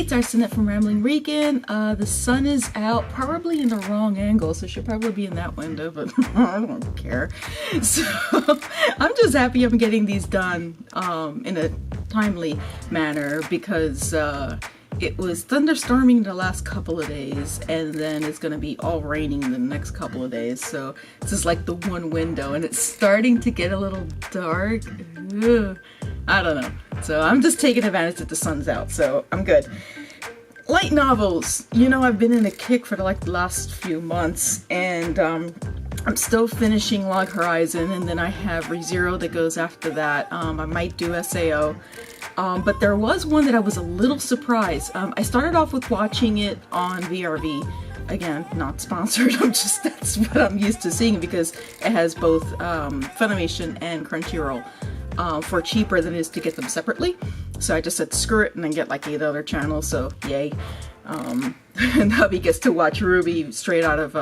it's Arsenet from Rambling Rican. The sun is out, probably in the wrong angle, so it should probably be in that window, but I don't care. So I'm just happy I'm getting these done in a timely manner because it was thunderstorming the last couple of days, and then it's gonna be all raining in the next couple of days. So this is like the one window, and it's starting to get a little dark. Ugh. I don't know. So I'm just taking advantage that the sun's out, so I'm good. Light novels. You know, I've been in a kick for the last few months, and I'm still finishing Log Horizon, and then I have ReZero that goes after that. I might do SAO. But there was one that I was a little surprised. I started off with watching it on VRV. Again, not sponsored, that's what I'm used to seeing because it has both Funimation and Crunchyroll for cheaper than it is to get them separately. So I just said screw it and then get like 8 other channels, so yay. And hubby gets to watch Ruby straight out of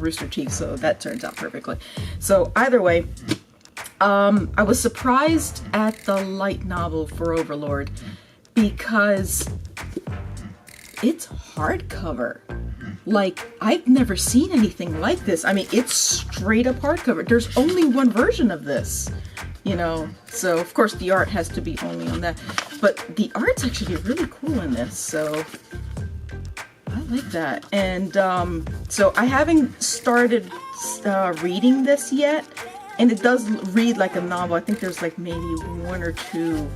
Rooster Teeth, so that turns out perfectly. So either way, I was surprised at the light novel for Overlord because it's hardcover. Like, I've never seen anything like this. I mean, it's straight up hardcover. There's only one version of this, you know, so of course the art has to be only on that. But the art's actually really cool in this, so I like that. And so I haven't started reading this yet. And it does read like a novel. I think there's like maybe 1 or 2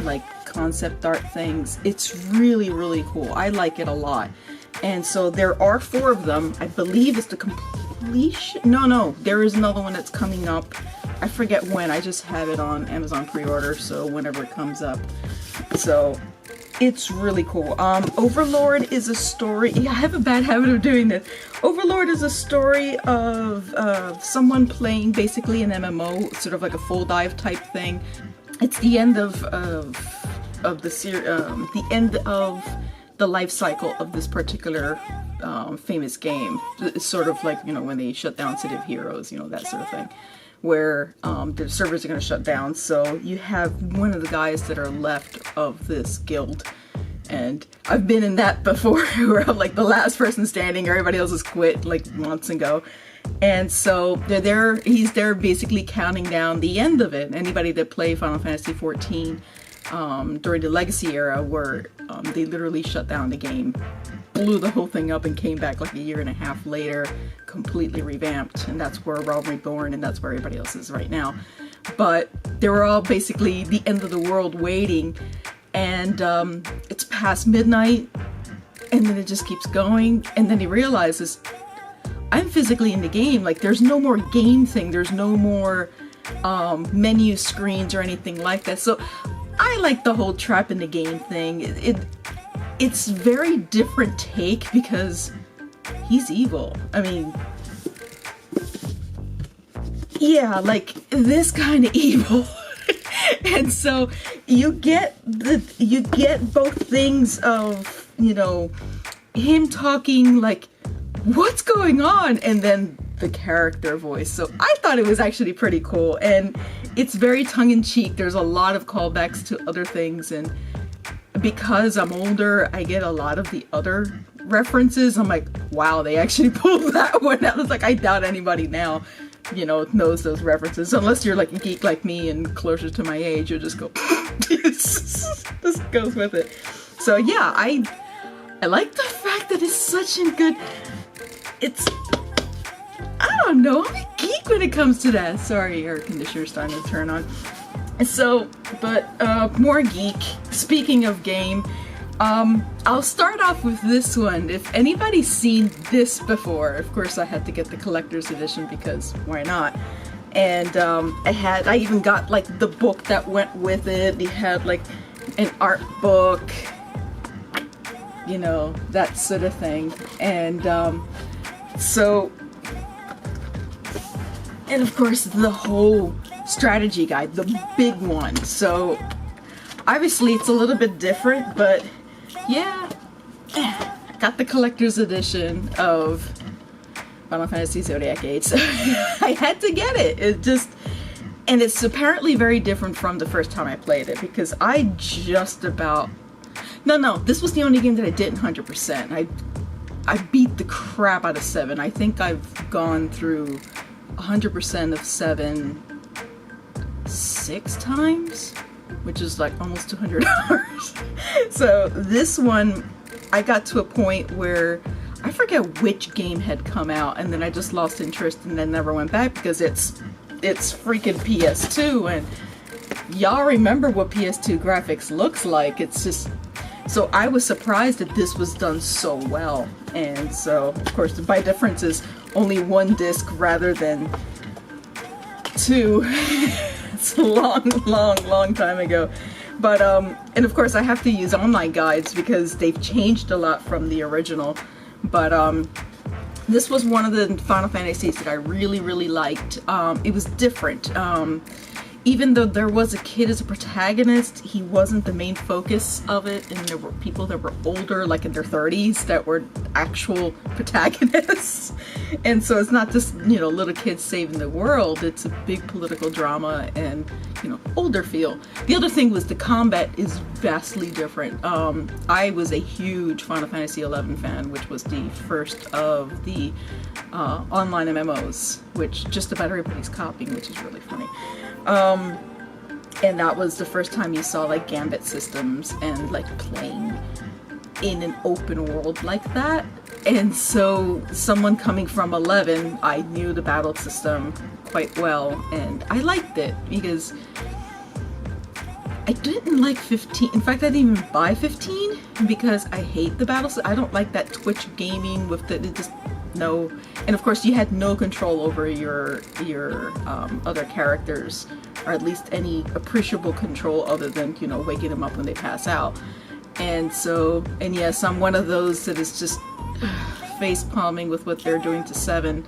like concept art things. It's really, really cool. I like it a lot. And so there are 4 of them. I believe it's the completion. No, there is another one that's coming up. I forget when. I just have it on Amazon pre-order, so whenever it comes up. So it's really cool. Overlord is a story. Yeah, I have a bad habit of doing this. Overlord is a story of someone playing basically an MMO, sort of like a full dive type thing. It's the end of the end of the life cycle of this particular famous game. It's sort of like, you know, when they shut down City of Heroes, you know, that sort of thing, where the servers are going to shut down. So you have one of the guys that are left of this guild, and I've been in that before where I'm like the last person standing, everybody else has quit like months ago. And so he's there basically counting down the end of it. Anybody that played Final Fantasy XIV during the Legacy era, where they literally shut down the game, blew the whole thing up, and came back like a 1.5 years later, completely revamped, and that's where Realm Reborn, and that's where everybody else is right now. But they were all basically the end of the world waiting, and it's past midnight, and then it just keeps going, and then he realizes, I'm physically in the game, like there's no more game thing, there's no more menu screens or anything like that. So I like the whole trap in the game thing. It's very different take because he's evil. I mean, yeah, like this kind of evil. And so you get both things of, you know, him talking like, what's going on? And then the character voice. So I thought it was actually pretty cool, and it's very tongue-in-cheek. There's a lot of callbacks to other things, and because I'm older, I get a lot of the other references. I'm like, wow, they actually pulled that one out. It's like, I doubt anybody now, you know, knows those references. Unless you're like a geek like me and closer to my age, you'll just go, just goes with it. So yeah, I like the fact that it's such a good, I don't know, I'm a geek when it comes to that. Sorry, air conditioner's starting to turn on. So, but more geek. Speaking of game, I'll start off with this one. If anybody's seen this before, of course I had to get the collector's edition because why not? And I even got like the book that went with it. They had like an art book, you know, that sort of thing. And and of course the whole strategy guide, the big one. So obviously it's a little bit different, but yeah, I got the collector's edition of Final Fantasy Zodiac Age, so I had to get it. And it's apparently very different from the first time I played it, because I just about No, this was the only game that I didn't 100%. I beat the crap out of 7. I think I've gone through 100% of 7 6 times, which is like almost 200 hours. So this one, I got to a point where I forget which game had come out, and then I just lost interest and then never went back because it's freaking PS2, and y'all remember what PS2 graphics looks like. It's just, so I was surprised that this was done so well. And so of course by difference is only 1 disc rather than 2. It's a long time ago. But and of course I have to use online guides because they've changed a lot from the original. But this was one of the Final Fantasies that I really liked. It was different. Even though there was a kid as a protagonist, he wasn't the main focus of it, and there were people that were older, like in their 30s, that were actual protagonists. And so it's not just, you know, little kids saving the world, it's a big political drama and, you know, older feel. The other thing was the combat is vastly different. I was a huge Final Fantasy XI fan, which was the first of the online MMOs, which just about everybody's copying, which is really funny. And that was the first time you saw like gambit systems and like playing in an open world like that. And so someone coming from 11, I knew the battle system quite well, and I liked it because I didn't like 15. In fact, I didn't even buy 15 because I hate the battle system. I don't like that Twitch gaming with the just no. And of course you had no control over your other characters, or at least any appreciable control other than, you know, waking them up when they pass out. And so, and yes, I'm one of those that is just face palming with what they're doing to 7.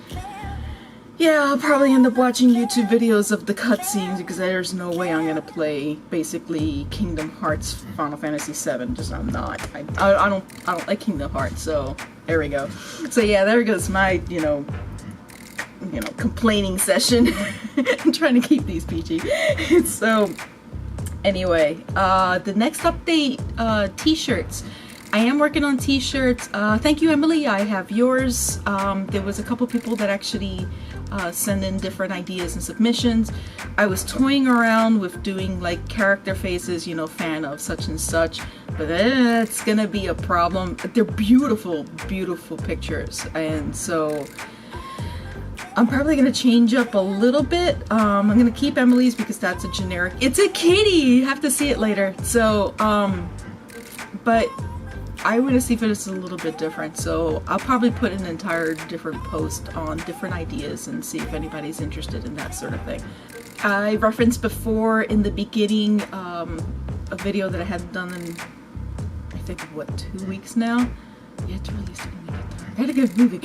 Yeah, I'll probably end up watching YouTube videos of the cutscenes because there's no way I'm gonna play basically Kingdom Hearts Final Fantasy VII. Just I'm not. I don't like Kingdom Hearts. So there we go. So yeah, there goes my complaining session. I'm trying to keep these PG. So anyway, the next update, t-shirts. I am working on t-shirts. Thank you, Emily. I have yours. There was a couple people that actually send in different ideas and submissions. I was toying around with doing like character faces, you know, fan of such and such, but it's gonna be a problem. They're beautiful pictures, and so I'm probably gonna change up a little bit. I'm gonna keep Emily's because that's a generic. It's a kitty. You have to see it later. So, but I want to see if it is a little bit different, so I'll probably put an entire different post on different ideas and see if anybody's interested in that sort of thing. I referenced before in the beginning a video that I hadn't done in, I think, what, 2 weeks now? Yeah, it's really starting to get dark. I gotta get moving.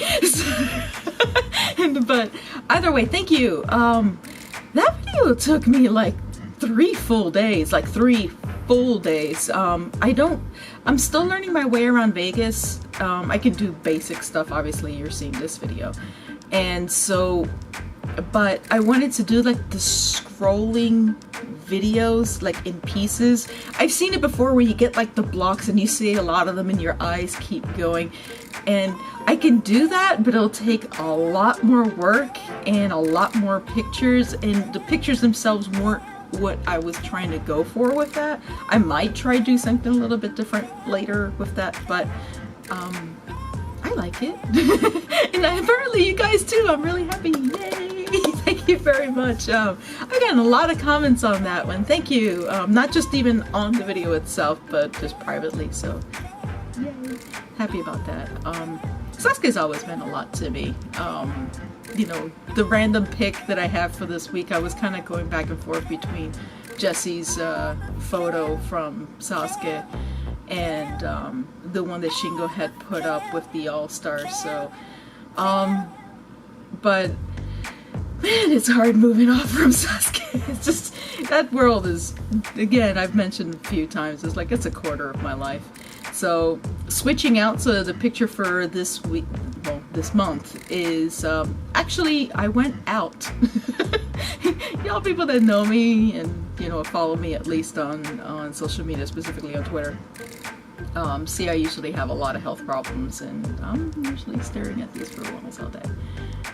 But either way, thank you. That video took me like 3 full days, like 3 full days. I'm still learning my way around Vegas. I can do basic stuff, obviously you're seeing this video. And so, but I wanted to do like the scrolling videos like in pieces. I've seen it before where you get like the blocks and you see a lot of them and your eyes keep going. And I can do that, but it'll take a lot more work and a lot more pictures, and the pictures themselves weren't what I was trying to go for with that. I might try to do something a little bit different later with that, but I like it. And apparently you guys too. I'm really happy. Yay! Thank you very much. I've gotten a lot of comments on that one. Thank you. Not just even on the video itself, but just privately, so yay. Happy about that. Sasuke's always meant a lot to me. You know, the random pick that I have for this week, I was kind of going back and forth between Jesse's photo from Sasuke and the one that Shingo had put up with the All-Stars. So, but man, it's hard moving off from Sasuke. It's just, that world is, again, I've mentioned a few times, it's like it's a quarter of my life. So switching out, so the picture for this week, well, this month is, actually, I went out. Y'all people that know me and, you know, follow me at least on social media, specifically on Twitter, See, I usually have a lot of health problems, and I'm usually staring at these for almost all day.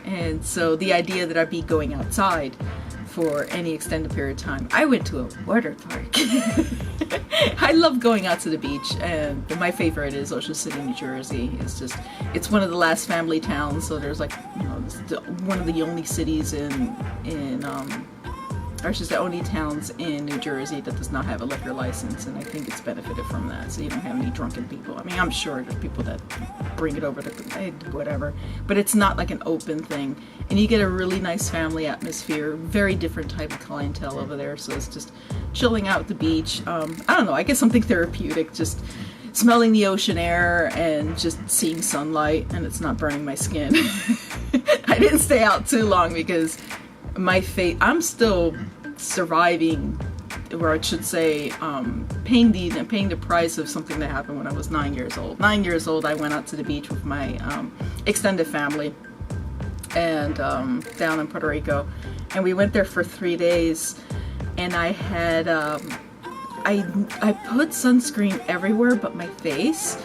And so the idea that I'd be going outside for any extended period of time. I went to a water park. I love going out to the beach, and my favorite is Ocean City, New Jersey. It's one of the last family towns, so there's like, you know, one of the only cities or it's just the only towns in New Jersey that does not have a liquor license, and I think it's benefited from that, so you don't have any drunken people. I mean, I'm sure there's people that bring it over to whatever, but it's not like an open thing, and you get a really nice family atmosphere, very different type of clientele over there, so it's just chilling out at the beach. I don't know, I guess something therapeutic, just smelling the ocean air and just seeing sunlight, and it's not burning my skin. I didn't stay out too long because my face, I'm still surviving, or I should say, paying the price of something that happened when I was 9 years old. 9 years old, I went out to the beach with my extended family, and down in Puerto Rico, and we went there for 3 days, and I had I put sunscreen everywhere but my face,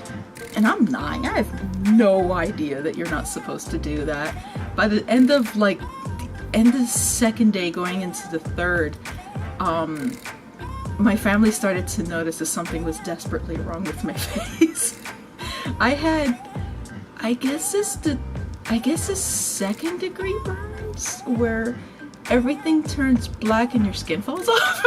and I'm 9. I have no idea that you're not supposed to do that. By the end of the second day going into the third, my family started to notice that something was desperately wrong with my face. I guess it's second degree burns where everything turns black and your skin falls off.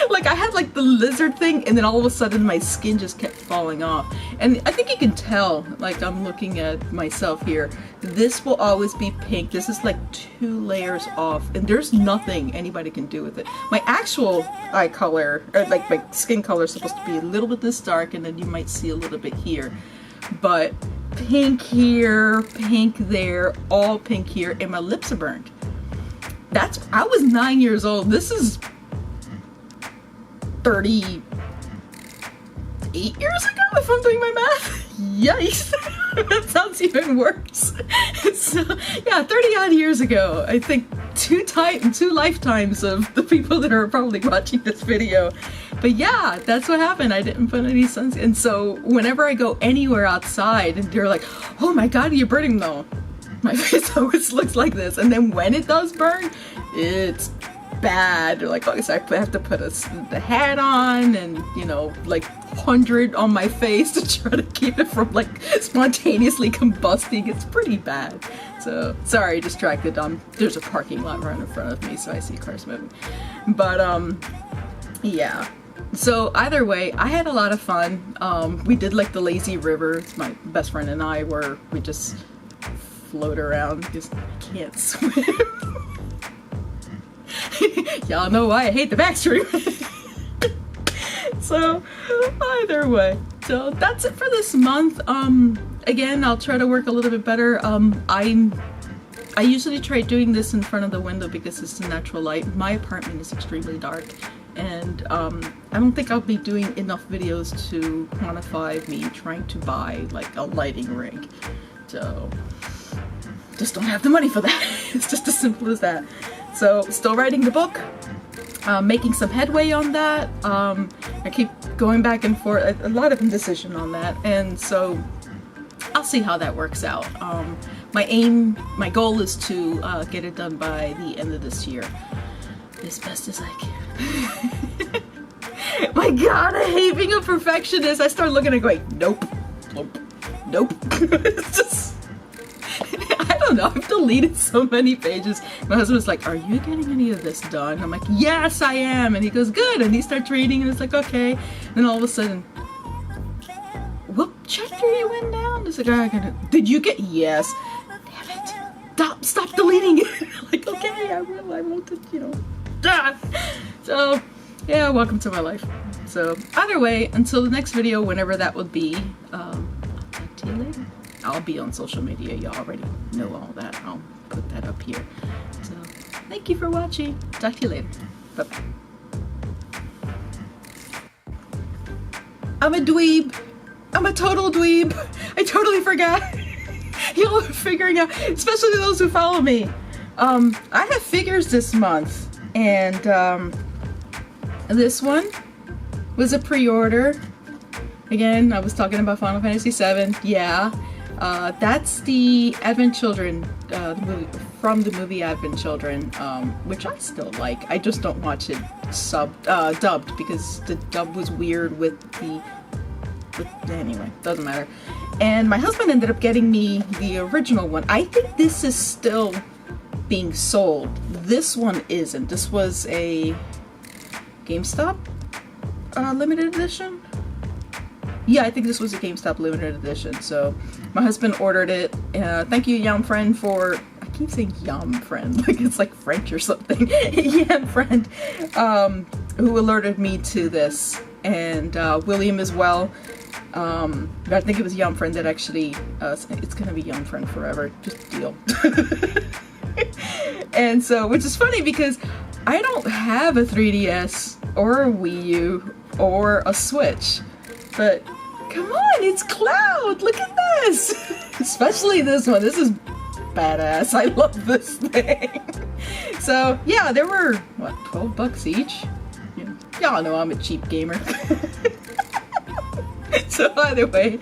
Like, I had like the lizard thing, and then all of a sudden my skin just kept falling off. And I think you can tell, like, I'm looking at myself here, this will always be pink. This is like 2 layers off, and there's nothing anybody can do with it. My actual eye color, or like my skin color, is supposed to be a little bit this dark, and then you might see a little bit here. But pink here, pink there, all pink here, and my lips are burned. I was 9 years old. This is 38 years ago, if I'm doing my math. Yikes. That sounds even worse. So yeah, 30 odd years ago. I think 2 lifetimes of the people that are probably watching this video. But yeah, that's what happened. I didn't put any sunscreen. And so whenever I go anywhere outside and they're like, oh my god, you're burning, though. My face always looks like this. And then when it does burn, it's bad. They're like, oh, so I have to put the hat on, and you know, like 100 on my face to try to keep it from like spontaneously combusting. It's pretty bad. So sorry, distracted. There's a parking lot right in front of me, so I see cars moving. But yeah. So either way, I had a lot of fun. We did like the lazy river. My best friend and I we just float around because I can't swim. Y'all know why I hate the backstream. So either way, so that's it for this month. Again, I'll try to work a little bit better. I usually try doing this in front of the window because it's the natural light. My apartment is extremely dark, and I don't think I'll be doing enough videos to quantify me trying to buy like a lighting rig. So just don't have the money for that. It's just as simple as that. So still writing the book, making some headway on that. I keep going back and forth, a lot of indecision on that, and so I'll see how that works out. My goal is to get it done by the end of this year, as best as I can. My god, I hate being a perfectionist. I start looking and going, nope, nope, nope. It's just, I don't know, I've deleted so many pages. My husband's like, are you getting any of this done? I'm like, yes, I am. And he goes, good. And he starts reading, and it's like, okay. And then all of a sudden, what chapter are you in now? And it's like, did you get, yes. Damn it. Stop deleting it. Like, okay, I will. I won't, you know. So, yeah, welcome to my life. So, either way, until the next video, whenever that would be, I'll talk to you later. I'll be on social media. You already know all that. I'll put that up here. So, thank you for watching. Talk to you later. Bye-bye. I'm a dweeb. I'm a total dweeb. I totally forgot. Y'all are figuring out, especially those who follow me. I have figures this month, and this one was a pre-order. Again, I was talking about Final Fantasy VII. Yeah, that's the Advent Children, the movie, from the movie Advent Children, which I still like. I just don't watch it dubbed because the dub was weird with the. Anyway, doesn't matter. And my husband ended up getting me the original one. I think this is still being sold. This one isn't. This was a GameStop limited edition. Yeah, I think this was a GameStop limited edition. So my husband ordered it. Thank you, Yum Friend, for, I keep saying Yum Friend, like it's like French or something. Yum Friend, who alerted me to this, and William as well. But I think it was Yum Friend that actually, it's gonna be Yum Friend forever, just deal. And so, which is funny because I don't have a 3DS or a Wii U or a Switch, but come on, it's Cloud! Look at this! Especially this one. This is badass. I love this thing. So, yeah, there were, what, 12 bucks each? Yeah. Y'all know I'm a cheap gamer. So, either way,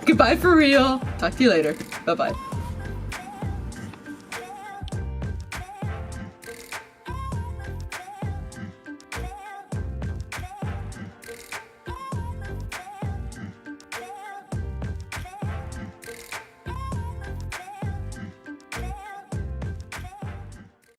goodbye for real. Talk to you later. Bye-bye.